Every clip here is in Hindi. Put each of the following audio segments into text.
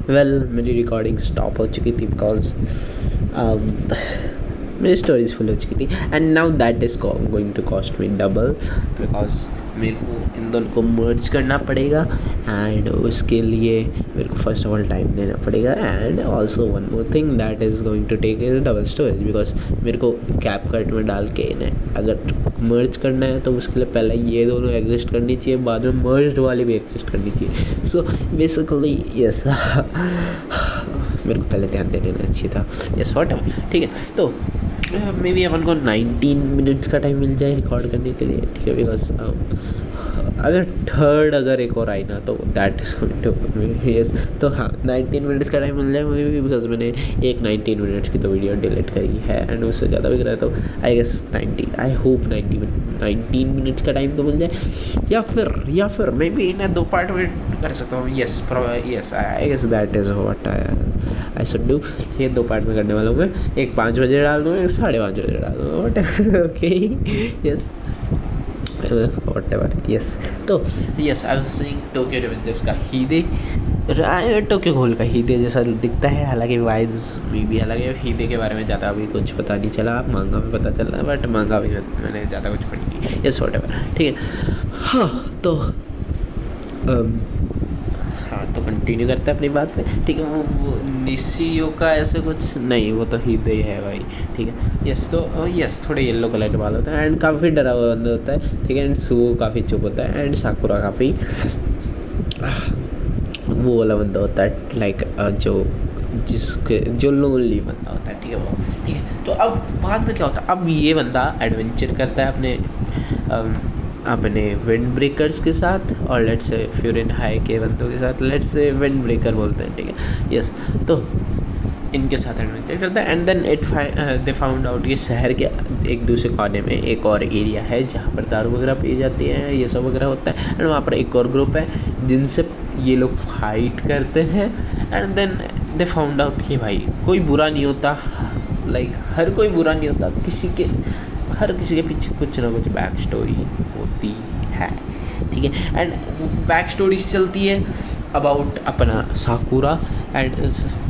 वेल मेरी रिकॉर्डिंग स्टॉप हो चुकी थी बिकॉज मेरी स्टोरीज फुल हो चुकी थी and now that is going to cost me double because मेरे को इन दोनों को मर्ज करना पड़ेगा एंड उसके लिए मेरे को फर्स्ट ऑफ ऑल टाइम देना पड़ेगा and also one more thing that is going to take is double storage because मेरे को कैप कट में डाल के इन्हें अगर मर्ज करना है तो उसके लिए पहले ये दोनों एग्जिस्ट करनी चाहिए, बाद में मर्ज वाली भी एग्जिस्ट करनी चाहिए. सो बेसिकली यस मेरे को पहले ध्यान दे देना चाहिए था. यस वॉट ठीक है. तो मे बी अपन को 19 मिनट्स का टाइम मिल जाए रिकॉर्ड करने के लिए, ठीक है. बिकॉज अगर थर्ड अगर एक और आई ना तो that is going to yes. तो हाँ 19 मिनट्स का टाइम मिल जाए मे बी बिकॉज मैंने एक 19 मिनट्स की तो वीडियो डिलीट करी है एंड उससे ज़्यादा भी करा है तो I guess 90 I hope 19 minutes का टाइम तो मिल जाए या फिर मे बी इन्हें 2 पार्ट में कर सकता हूँ. Yes yes I guess that is what I should do. ये 2 पार्ट में करने वाला हूँ मैं. एक 5 बजे डाल दूँगा, एक 5:30 बजे डाल दूँगा. What okay yes whatever yes. तो yes I was saying Tokyo Revengers का हीदे टोक्यो घोल का हीदे जैसा दिखता है, हालांकि वाइब्स भी अलग है. हीदे के बारे में ज़्यादा अभी कुछ पता नहीं चला, मांगा में पता चल रहा है बट मांगा भी मैंने ज़्यादा कुछ पढ़ी नहीं. यस whatever ठीक है. हाँ तो हाँ तो कंटिन्यू करते हैं अपनी बात पे, ठीक है. वो निशियो का ऐसे कुछ नहीं, वो तो हीदे ही है भाई, ठीक है. यस तो यस थोड़े येलो कलर के बाल होता है एंड काफ़ी डरा हुआ बंदा होता है, ठीक है. एंड सुओ काफ़ी चुप होता है एंड साकुरा काफ़ी वो वाला बंदा होता है लाइक जो लोनली बंदा होता है, ठीक है वो, ठीक है. तो अब बाद में क्या होता है, अब ये बंदा एडवेंचर करता है अपने विंड ब्रेकर्स के साथ और लेट्स से फ्यूरिन हाई के बंदों के साथ, लेट्स से विंड ब्रेकर बोलते हैं, ठीक है. यस तो इनके साथ एडवेंचर करता है and then they found out ये शहर के एक दूसरे कोने में एक और एरिया है जहाँ पर दारू वगैरह पी जाती है, ये सब वगैरह होता है. एंड वहाँ पर एक और ग्रुप है जिनसे ये लोग फाइट करते हैं and then they found out कि भाई कोई बुरा नहीं होता, लाइक हर कोई बुरा नहीं होता, हर किसी के पीछे कुछ ना कुछ बैक स्टोरी होती है, ठीक है. एंड बैक स्टोरी चलती है अबाउट अपना साकुरा एंड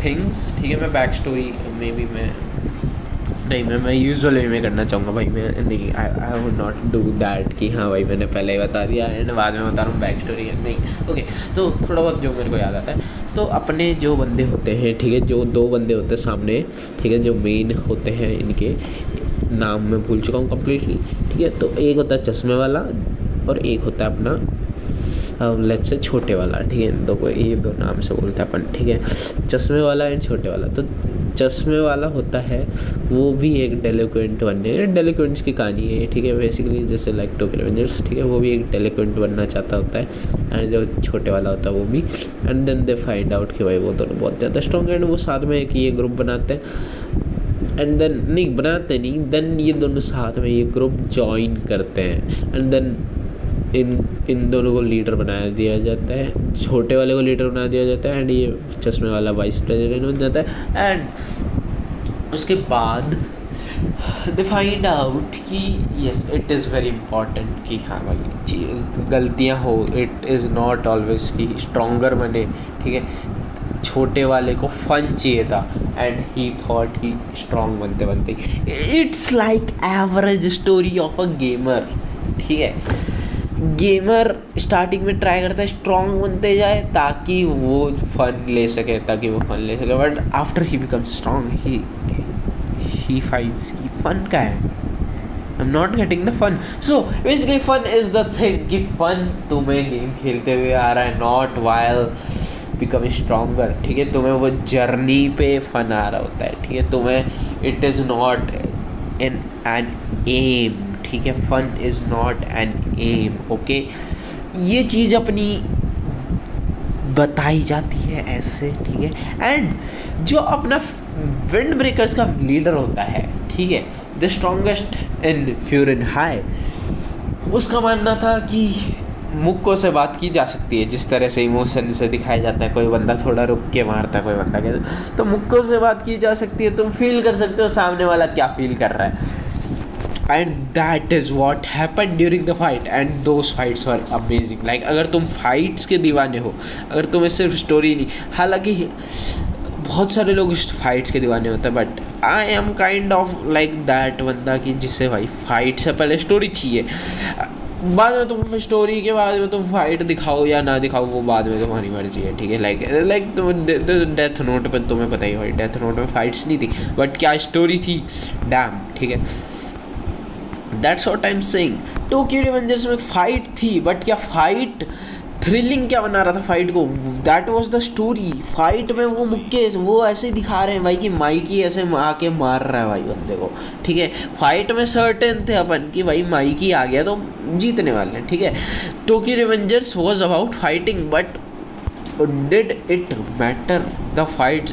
थिंग्स, ठीक है. मैं बैक स्टोरी में भी मैं यूजुअली में करना चाहूँगा भाई. मैं नहीं I would not do that कि हाँ भाई मैंने पहले ही बता दिया एंड बाद में बता रहा हूँ बैक स्टोरी है, नहीं. ओके तो थोड़ा बहुत जो मेरे को याद आता है, तो अपने जो बंदे होते हैं, ठीक है, जो 2 बंदे होते हैं सामने, ठीक है, जो मेन होते हैं, इनके नाम मैं भूल चुका हूँ कम्प्लीटली, ठीक है. तो एक होता है चश्मे वाला और एक होता है अपना लेट्स से छोटे वाला, ठीक है. ये दो नाम से बोलते हैं अपन, ठीक है. चश्मे वाला एंड छोटे वाला. तो चश्मे वाला होता है वो भी एक डेलिक्वेंट बनने, डेलिक्वेंट्स की कहानी है, ठीक है. बेसिकली जैसे लाइक टोक्यो रिवेंजर्स, ठीक है, वो भी एक डेलिक्वेंट बनना चाहता होता है एंड जो छोटे वाला होता है वो भी. And then they find out कि भाई वो दोनों बहुत ज़्यादा स्ट्रॉन्ग है एंड वो साथ में एक ये ग्रुप बनाते हैं एंड देन ये दोनों साथ में ये ग्रुप ज्वाइन करते हैं एंड देन इन दोनों को लीडर बनाया दिया जाता है, छोटे वाले को लीडर बना दिया जाता है एंड ये चश्मे वाला वाइस प्रेसिडेंट बन जाता है. एंड उसके बाद दे फाइंड आउट कि yes it is very important कि हाँ भाई गलतियाँ हो, इट इज़ नॉट ऑलवेज कि स्ट्रॉन्गर बने, ठीक है. छोटे वाले को फन चाहिए था and he thought he strong बनते it's like average story of a gamer, ठीक है. गेमर स्टार्टिंग में ट्राई करता है स्ट्रॉन्ग बनते जाए ताकि वो फन ले सके, but after he become strong he finds कि फन का है, I am not getting the fun. So basically fun is the thing कि फन तुम्हें गेम खेलते हुए आ रहा है, नॉट वाइल बिकम स्ट्रॉन्गर, ठीक है. तुम्हें वो जर्नी पे फन आ रहा होता है, ठीक है. तुम्हें it is not an aim, ठीक है. Fun is not an aim, okay. ये चीज़ अपनी बताई जाती है ऐसे, ठीक है. एंड जो अपना विंड ब्रेकर्स का लीडर होता है, ठीक है, the strongest in Furin High, उसका मानना था कि मुक्को से बात की जा सकती है, जिस तरह से इमोशन से दिखाया जाता है, कोई बंदा थोड़ा रुक के मारता है, कोई बंदा कैसे, तो मुक्को से बात की जा सकती है. तुम फील कर सकते हो सामने वाला क्या फील कर रहा है. And that is what happen during the fight, and those fights were amazing. Like अगर तुम फाइट्स के दीवाने हो, अगर तुम्हें सिर्फ स्टोरी नहीं, हालांकि बहुत सारे लोग फाइट्स के दीवाने होते हैं, but I am kind of like that बंदा कि जिसे भाई फाइट से पहले स्टोरी चाहिए। बाद में तुम स्टोरी के बाद में तुम फाइट दिखाओ या ना दिखाओ, वो बाद में तुम्हारी मर्जी है, ठीक है। लाइक तुम डेथ नोट पे तुम्हें पता ही भाई, डेथ नोट में फाइट्स नहीं थी, बट क्या स्टोरी थी, डैम, ठीक है। That's what I am saying. Tokyo Revengers में फाइट थी, बट क्या फाइट थ्रिलिंग क्या बना रहा था फाइट को, that was the story. Fight में वो मुक्के वो ऐसे दिखा रहे हैं भाई कि माइकी ऐसे आके मार रहा है भाई बंदे को, ठीक है। फाइट में सर्टेन थे अपन कि भाई माइकी आ गया तो जीतने वाले हैं, ठीक है। Tokyo Revengers was about fighting, but did it matter,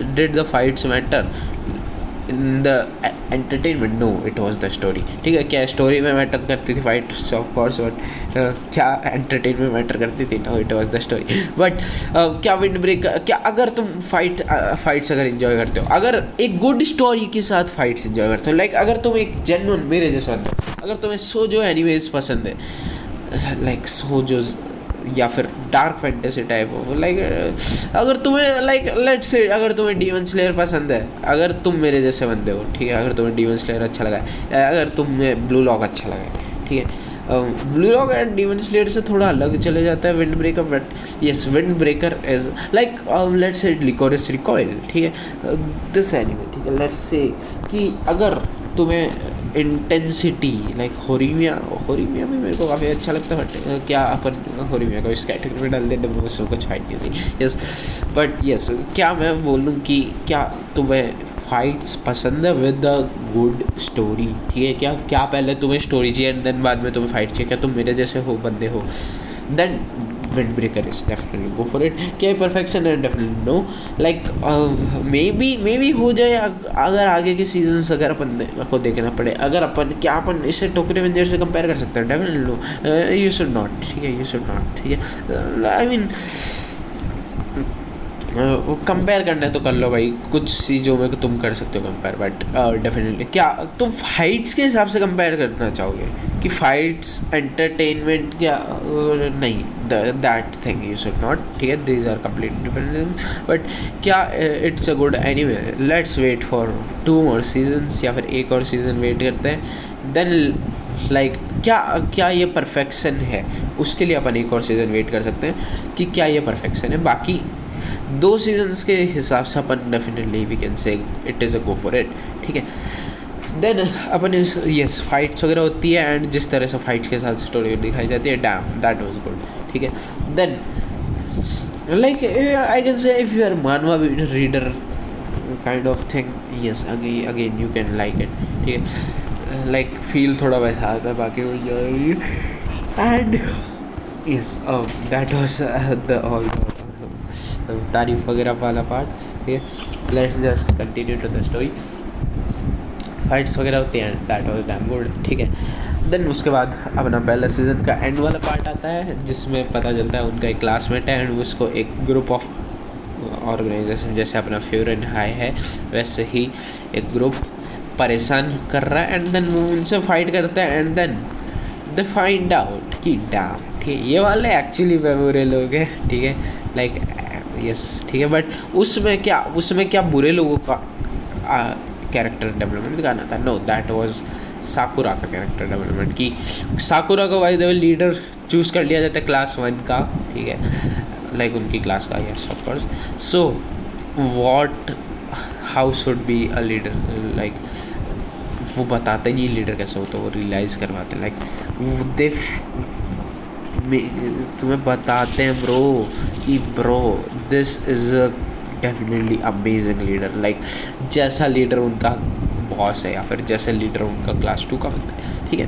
did the fights matter in the entertainment? No, it was the story, ठीक है। क्या स्टोरी में मैटर करती थी फाइट्स? ऑफ कोर्स, बट क्या एंटरटेनमेंट मैटर करती थी? No, it was the story. But क्या विंड ब्रेक, क्या अगर तुम फाइट्स अगर इन्जॉय करते हो, अगर एक गुड स्टोरी के साथ फाइट्स इन्जॉय करते हो, लाइक अगर तुम एक जेन्युइन मेरे जैसा हो, अगर तुम्हें सोजो एनिमेज पसंद है, लाइक सोजो या फिर डार्क फैंटेसी टाइप हो, लाइक अगर तुम्हें लाइक लेट्स से अगर तुम्हें डीमन स्लेयर पसंद है, अगर तुम मेरे जैसे बंदे हो, ठीक है, अगर तुम्हें डीमन स्लेयर अच्छा लगा है, अगर तुम्हें ब्लू लॉक अच्छा लगा है, ठीक है। Blue lock and demon slayer से थोड़ा अलग चले जाता है wind breaker, but yes, wind Breaker is like let's say liquorice recoil, ठीक है, दिस एनिमे, ठीक है। लेट्स से कि अगर तुम्हें इंटेंसिटी लाइक होरीमिया भी मेरे को काफ़ी अच्छा लगता है, बट क्या अपन होरीमिया को इस कैटेगरी में डाल दें, उसमें कुछ फाइट नहीं होती, यस। बट यस, क्या मैं बोलूँ कि क्या तुम्हें फाइट्स पसंद है विद अ गुड स्टोरी, ठीक है। क्या पहले तुम्हें स्टोरी चाहिए एंड देन बाद में तुम्हें फाइट चाहिए? क्या तुम मेरे जैसे हो बंदे हो, then Wind Breaker is definitely go for it. क्या परफेक्शन है? Definitely no. Like maybe हो जाए अगर आगे के सीजन्स अगर अपन को देखना पड़े, अगर अपन इसे टोक्यो रिवेंजर्स से कंपेयर कर सकते हैं? Definitely no, you should not, ठीक है, यू शुड नॉट, ठीक है। आई मीन कंपेयर करना है तो कर लो भाई, कुछ चीज़ों में तुम कर सकते हो कंपेयर, बट डेफिनेटली क्या तुम फाइट्स के हिसाब से कंपेयर करना चाहोगे कि फाइट्स एंटरटेनमेंट क्या? नहीं, that thing you should not, ठीक है, these are complete different things. But क्या it's a good anyway, let's wait for 2 more seasons, या फिर एक और सीज़न वेट करते हैं, देन लाइक क्या ये परफेक्शन है, उसके लिए अपन एक और सीज़न वेट कर सकते हैं कि क्या ये परफेक्शन है। बाकी 2 सीजन्स के हिसाब से अपन definitely we can say it is a go for it, ठीक है। देन अपन यस फाइट्स वगैरह होती है, एंड जिस तरह से फाइट्स के साथ स्टोरी दिखाई जाती है, डैम दैट वाज गुड, ठीक है। Then like I can say if you are manhwa reader kind of thing, yes again you can like it, ठीक है। लाइक फील थोड़ा वैसा आता है, बाकी and yes that was the all तारीफ वगैरह वाला पार्ट, ठीक है। Let's just continue to the story. Fights वगैरह होती हैं, दैट वाज डैम गुड, ठीक है। देन उसके बाद अपना पहला सीज़न का एंड वाला पार्ट आता है, जिसमें पता चलता है उनका एक क्लासमेट है एंड उसको एक ग्रुप ऑफ ऑर्गेनाइजेशन, जैसे अपना फ्यूरन हाई है वैसे ही एक ग्रुप परेशान कर रहा है, एंड देन वो उनसे फाइट करता है, and then they find out कि डैम, ठीक है, ये वाले एक्चुअली बुरे लोग हैं, ठीक है, लाइक यस, ठीक है। बट उसमें क्या बुरे लोगों का कैरेक्टर डेवलपमेंट दिखाना था? नो, दैट वाज साकुरा का कैरेक्टर डेवलपमेंट, कि साकुरा को by the way leader choose कर लिया जाता है क्लास 1 का, ठीक है, लाइक उनकी क्लास का, yes of course. So what how should be a leader, like वो बताते नहीं लीडर कैसे होता, वो रियलाइज़ करवाते, लाइक दे तुम्हें बताते हैं ब्रो कि bro this is definitely amazing leader, like जैसा लीडर उनका बॉस है या फिर जैसा लीडर उनका क्लास 2 का बनता है, ठीक है।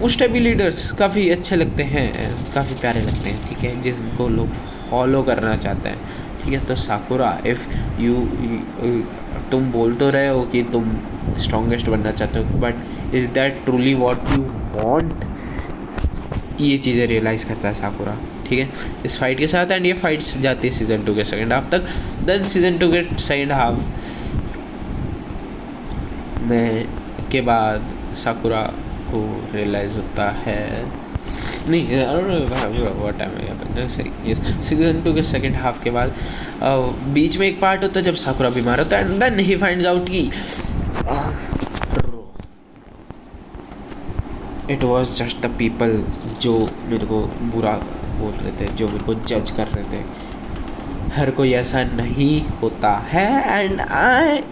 उस टाइप के लीडर्स काफ़ी अच्छे लगते हैं, काफ़ी प्यारे लगते हैं, ठीक है, जिनको लोग फॉलो करना चाहते हैं, ठीक है। तो साकुरा, इफ़ तुम बोल तो रहे हो कि तुम स्ट्रॉन्गेस्ट बनना चाहते हो, but is that truly what you want? ये चीज़ें रियलाइज़ करता है साकुरा, ठीक है, इस फाइट के साथ। एंड ये फाइट्स जाती है सीज़न 2 के सेकेंड हाफ तक। देन सीज़न 2 के सेकेंड हाफ में के बाद साकुरा को रियलाइज़ होता है, नहीं व्हाट टाइम है सही, सीजन 2 के सेकेंड हाफ के बाद बीच में एक पार्ट होता है जब साकुरा बीमार होता है and then he finds out कि it was just the people जो मेरे को बुरा बोल रहे थे, जो मेरे को जज कर रहे थे। हर कोई ऐसा नहीं होता है and I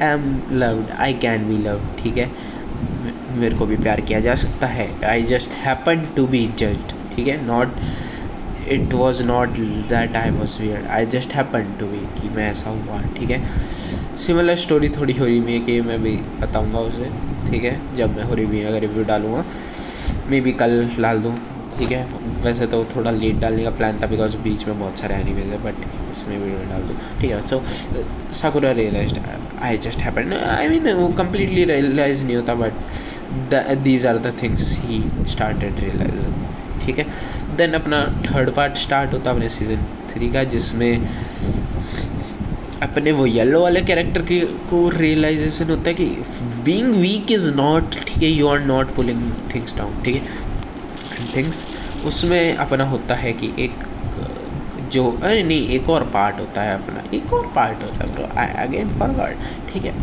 am loved, I can be loved, ठीक है, मेरे को भी प्यार किया जा सकता है। I just happen to be judged, ठीक है, not it was not that I was weird, I just happen to be, कि मैं ऐसा हुआ, ठीक है। सिमिलर स्टोरी थोड़ी हो रही है कि मैं भी बताऊंगा उसे, ठीक है, जब मैं हो रही का रिव्यू डालूँगा, मे बी कल डाल दूँ, ठीक है। वैसे तो थोड़ा लेट डालने का प्लान था बिकॉज बीच में बहुत सारे एनिमेज है, बट इसमें भी डाल दूँ, ठीक है। So Sakura realised, I just happen, I mean वो कम्प्लीटली रियलाइज नहीं होता, but these are the things he started realising, ठीक है। देन अपना थर्ड पार्ट स्टार्ट होता है अपने सीजन 3 का, जिसमें अपने वो येलो वाले कैरेक्टर के को रियलाइजेशन होता है कि बीइंग वीक इज़ नॉट, ठीक है, you are not pulling things down, ठीक है। थिंग्स उसमें अपना होता है कि एक जो अरे नहीं एक और पार्ट होता है अपना, एक और पार्ट होता है ब्रो, आई अगेन फॉरगॉट, ठीक है,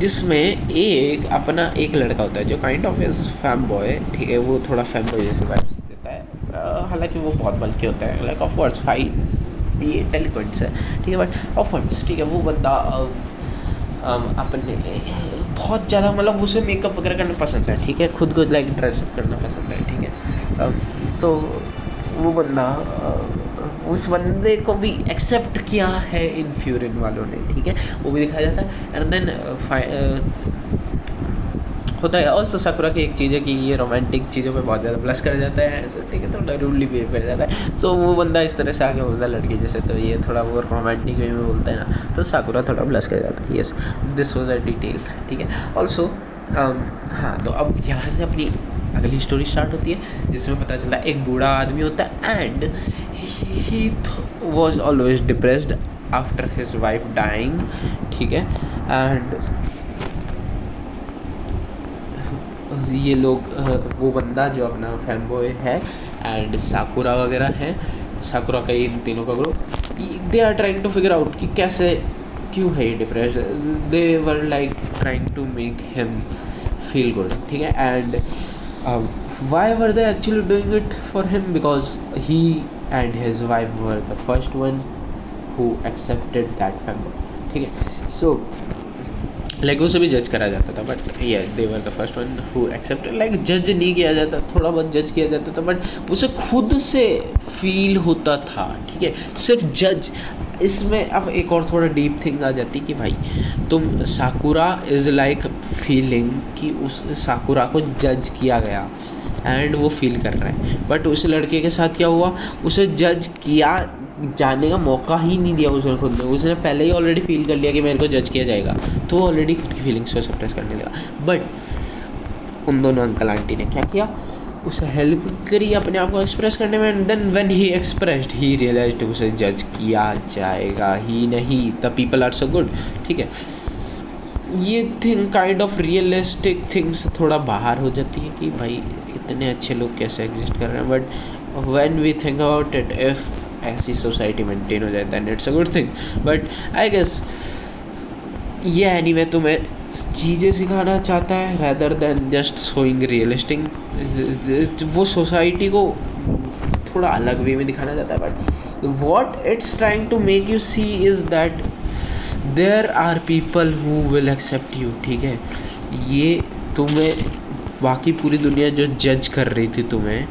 जिसमें एक अपना एक लड़का होता है जो kind of is fam boy, ठीक है, वो थोड़ा फैम बॉय जैसे वाइब्स देता है, हालांकि वो बहुत बल्कि होता है, लाइक ऑफ कोर्स फाइट ये इंटेलिजेंस है, ठीक है, बट ऑफ कोर्स, ठीक है, वो बंदा अपने बहुत ज़्यादा मतलब उसे मेकअप वगैरह करना पसंद है, ठीक है, खुद को लाइक ड्रेसअप करना पसंद है, ठीक है। तो वो बंदा उस बंदे को भी एक्सेप्ट किया है इन फ्यूरिन वालों ने, ठीक है, वो भी दिखाया जाता है। एंड देन होता है ऑल्सो साकुरा की एक चीज़ है कि ये रोमांटिक चीज़ों पे बहुत ज़्यादा ब्लश करा जाता है ऐसे, ठीक है, थोड़ा रूडली बिहेव कर जाता है, तो वो बंदा इस तरह से आगे बोलता है लड़की जैसे, तो ये थोड़ा वो रोमांटिक वे में बोलता है ना, तो साकुरा थोड़ा ब्लश कर जाता है। Yes, this was a detail, ठीक है। ऑल्सो हाँ, तो अब यहाँ से अपनी अगली स्टोरी स्टार्ट होती है, जिसमें पता चलता है एक बूढ़ा आदमी होता है and he was always depressed after his wife dying, ठीक है। एंड ये लोग वो बंदा जो अपना फैन बॉय है एंड साकुरा वगैरह है, साकुरा का इन तीनों का group, they are trying to figure out कि कैसे क्यों है ये depressed, they were like trying to make him feel good, ठीक है। And why were they actually doing it for him, because he and his wife were the first one who accepted that fan boy, ठीक है। सो लाइक उसे भी जज करा जाता था, बट ये they were the first one who accepted, like जज नहीं किया जाता, थोड़ा बहुत जज किया जाता था, बट उसे खुद से फील होता था, ठीक है, सिर्फ जज। इसमें अब एक और थोड़ा डीप थिंग आ जाती कि भाई तुम साकुरा इज़ लाइक फीलिंग कि उस साकुरा को जज किया गया एंड वो फील कर रहा है, बट उस लड़के के साथ क्या हुआ, उसे जज किया जाने का मौका ही नहीं दिया उसने खुद ने, उसने पहले ही ऑलरेडी फील कर लिया कि मेरे को जज किया जाएगा, तो ऑलरेडी खुद की फीलिंग्स को सप्रेस करने लगा। बट उन दोनों अंकल आंटी ने क्या किया, उसे हेल्प करी अपने आप को एक्सप्रेस करने में, then when he expressed he realized उसे जज किया जाएगा ही नहीं, the people are so good, ठीक है। ये thing kind of realistic things थोड़ा बाहर हो जाती है कि भाई इतने अच्छे लोग कैसे एग्जिस्ट कर रहे हैं, but when we think about it, if ऐसी सोसाइटी मेंटेन हो जाता है it's a good thing. But I guess ये एनीमे तुम्हें चीज़ें सिखाना चाहता है rather than just showing realistic, वो सोसाइटी को थोड़ा अलग वे में दिखाना चाहता है, but what it's trying to make you see is that there are people who will accept you, ठीक है। ये तुम्हें बाकी पूरी दुनिया जो जज कर रही थी तुम्हें,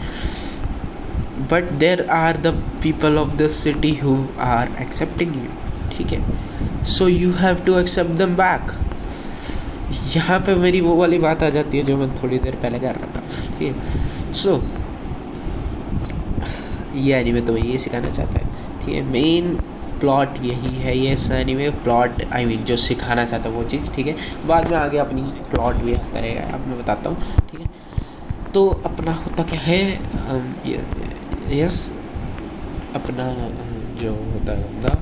but there are the people of the city who are accepting you, ठीक है। So you have to accept them back. यहाँ पे मेरी वो वाली बात आ जाती है जो मैं थोड़ी देर पहले कर रहा था, ठीक है। सो ये एनीमे तुम्हें ये सिखाना चाहता है, ठीक है, मेन प्लॉट यही है, ये एनीमे प्लॉट आई मीन जो सिखाना चाहता है वो चीज़, ठीक है। बाद में आगे अपनी प्लॉट भी आता रहेगा, अब मैं बताता हूँ, ठीक है। तो अपना होता क्या है, यस अपना जो होता है बंदा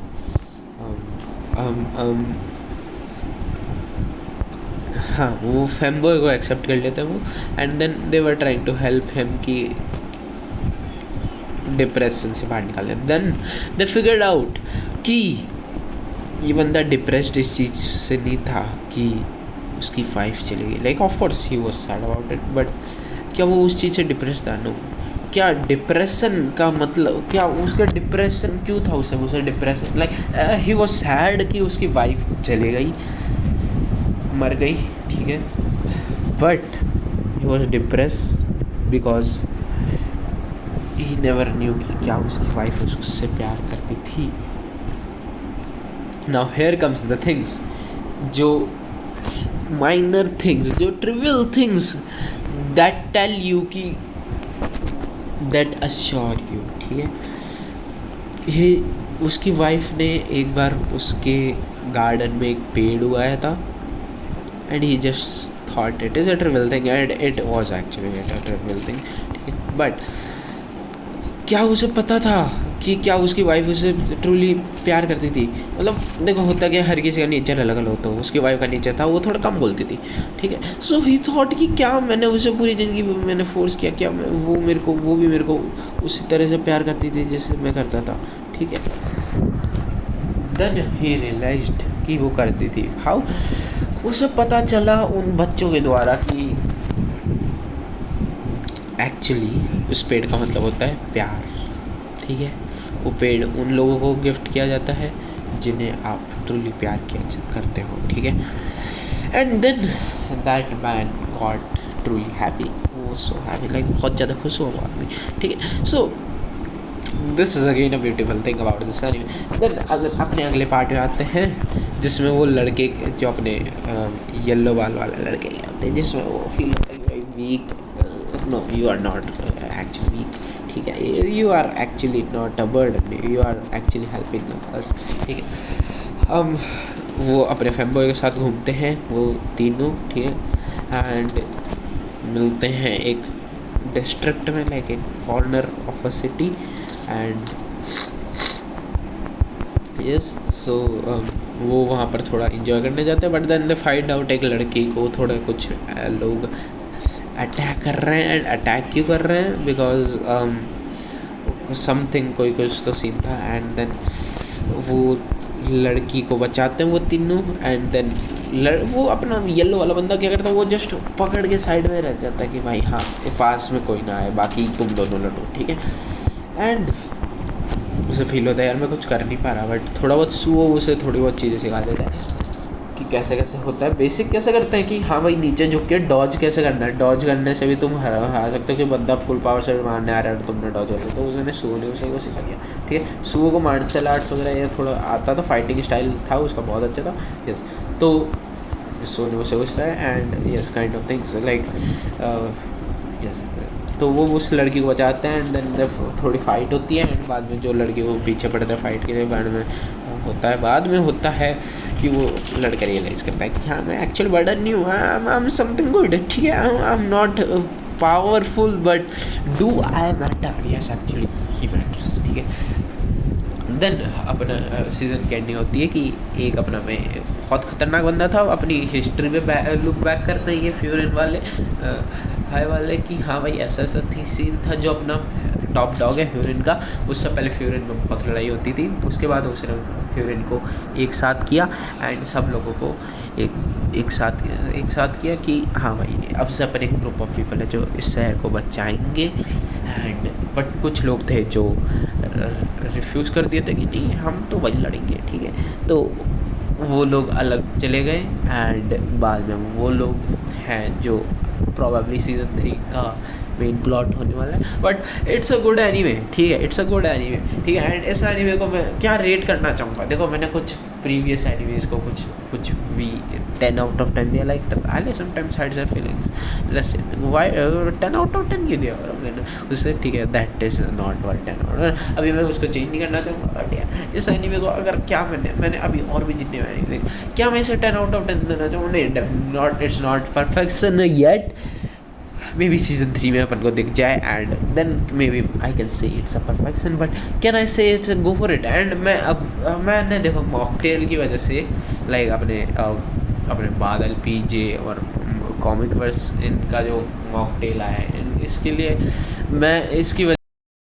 हाँ, वो फेमबॉय को एक्सेप्ट कर लेते हैं वो, and then they were trying to help him कि डिप्रेशन से बाहर निकाले। देन दे फिगर्ड आउट कि ये बंदा डिप्रेस्ड इस चीज़ से नहीं था कि उसकी वाइफ चली गई, like of course he was sad about it, but क्या वो उस चीज़ से डिप्रेस था? नो। क्या डिप्रेशन का मतलब, क्या उसका डिप्रेशन क्यों था? उसे depression like he was sad कि उसकी वाइफ चली गई, मर गई, ठीक है, but he was depress because he never knew कि क्या उसकी वाइफ उससे प्यार करती थी। Now here comes the things, जो माइनर थिंग्स, जो trivial things that tell you कि दैट अश्योर यू, ठीक है। ये उसकी वाइफ ने एक बार उसके गार्डन में एक पेड़ उगाया था, and he just thought it is a trivial thing, and it was actually a trivial thing, ठीक है। बट क्या उसे पता था कि क्या उसकी वाइफ उसे ट्रूली प्यार करती थी? मतलब देखो, होता क्या, हर किसी का नेचर अलग अलग होता है। उसकी वाइफ का नेचर था वो थोड़ा कम बोलती थी, ठीक है। सो ही थॉट कि क्या मैंने उसे पूरी ज़िंदगी मैंने फोर्स किया, क्या वो भी मेरे को उसी तरह से प्यार करती थी जैसे मैं करता था, ठीक है। देन ही रियलाइज्ड कि वो करती थी। हाउ? उसे पता चला उन बच्चों के द्वारा कि एक्चुअली उस पेड़ का मतलब होता है प्यार, ठीक है। वो पेड़ उन लोगों को गिफ्ट किया जाता है जिन्हें आप ट्रूली प्यार किया करते हो, ठीक है। And then that man got truly happy, वो सो हैप्पी, लाइक बहुत ज़्यादा खुश हुआ वो आदमी, ठीक है। So this is again a beautiful thing about this anime. Then अगर अपने अगले पार्ट में आते हैं, जिसमें वो लड़के जो अपने येलो बाल वाले लड़के आते हैं, जिसमें वो फील होता है कि weak, no you are not actually weak, ठीक है, you are actually not a burden, you are actually helping us, ठीक है। वो अपने फेमबॉय के साथ घूमते हैं वो तीनों, ठीक है, एंड मिलते हैं एक डिस्ट्रिक्ट में, लाइक एक corner of a city, and yes, so वो वहाँ पर थोड़ा इंजॉय करने जाते हैं। But then they find out एक लड़की को थोड़ा कुछ लोग अटैक कर रहे हैं। एंड अटैक क्यों कर रहे हैं? बिकॉज समथिंग, कोई कुछ तो सीन था। एंड देन वो लड़की को बचाते हैं वो तीनों, एंड देन वो अपना येलो वाला बंदा क्या करता है, वो जस्ट पकड़ के साइड में रह जाता है कि भाई हाँ, ये पास में कोई ना आए, बाकी तुम दोनों लड़ो, ठीक है। एंड उसे फील होता है यार मैं कुछ कर नहीं पा रहा, बट थोड़ा बहुत सुओ उसे थोड़ी बहुत चीज़ें सिखा देता है कि कैसे कैसे होता है, बेसिक कैसे करता है कि हाँ भाई नीचे झुक के डॉज कैसे करना है। डॉज करने से भी तुम हरा सकते हो कि बंदा फुल पावर से मारने आ रहा है और तुमने डॉज कर लिया, तो उसने सुओ ने उसे को सिखा दिया, ठीक है। सुओ को मार्शल आर्ट्स वगैरह ये थोड़ा आता था, फाइटिंग स्टाइल था उसका बहुत अच्छा था, यस। तो सुओ ने उसे सिखाया, and yes kind of things like yes. तो वो उस लड़की को बचाते हैं, एंड देन थोड़ी फाइट होती है, एंड बाद में जो लड़की को पीछे पड़ता है फाइट के लिए, बाद में होता है कि वो लड़का रियलाइज़ करता है कि हाँ मैं एक्चुअली बर्डन नहीं हूँ, आई एम समथिंग गुड, ठीक है, I am not powerful but do I matter, yes actually he matters, ठीक है। देन अपना सीज़न की एंडिंग होती है कि एक अपना में बहुत ख़तरनाक बंदा था, अपनी हिस्ट्री में लुक बैक करते हैं ये फ्यूरिन वाले हाई वाले कि हाँ भाई ऐसा ऐसा थी सीन था, जो अपना टॉप डॉग है फ्यूरिन का, उससे पहले फ्यूरिन में बहुत लड़ाई होती थी, उसके बाद उसने फ्यूरिन को एक साथ किया, एंड सब लोगों को एक साथ किया कि हाँ भाई अब से अपन एक ग्रुप ऑफ पीपल है जो इस शहर को बचाएंगे। एंड बट कुछ लोग थे जो रिफ्यूज़ कर दिए थे कि नहीं हम तो वही लड़ेंगे, ठीक है। तो वो लोग अलग चले गए, एंड बाद में वो लोग हैं जो प्रॉबेबली सीज़न 3 का मेन प्लॉट होने वाला है। But it's a good anime, ठीक है, इट्स अ गुड एनीमे, ठीक है। एंड इस एनीमे को मैं क्या रेट करना चाहूँगा, देखो मैंने कुछ प्रीवियस एनीमेज को कुछ भी 10 आउट ऑफ 10 दिया, like I sometimes had some feelings, let's why 10 out of 10 क्यों दिया और मैंने उससे, ठीक है, that is not worth 10 out. अभी मैं उसको चेंज नहीं करना चाहूँगा, बट यार इस एनीमे को अगर क्या मैंने अभी और भी जितने एनीमे देखे, क्या मैं इसे 10 आउट ऑफ 10 देना चाहूँ? नहीं, it's not perfection yet, maybe season 3 में अपन को दिख जाए, and then maybe I can say it's a perfection, but can I say it's go for it. And मैं अब मैंने देखो मॉकटेल की वजह से, लाइक अपने अपने बादल पीजे और कॉमिक वर्स इनका जो मॉकटेल आया है इसके लिए मैं इसकी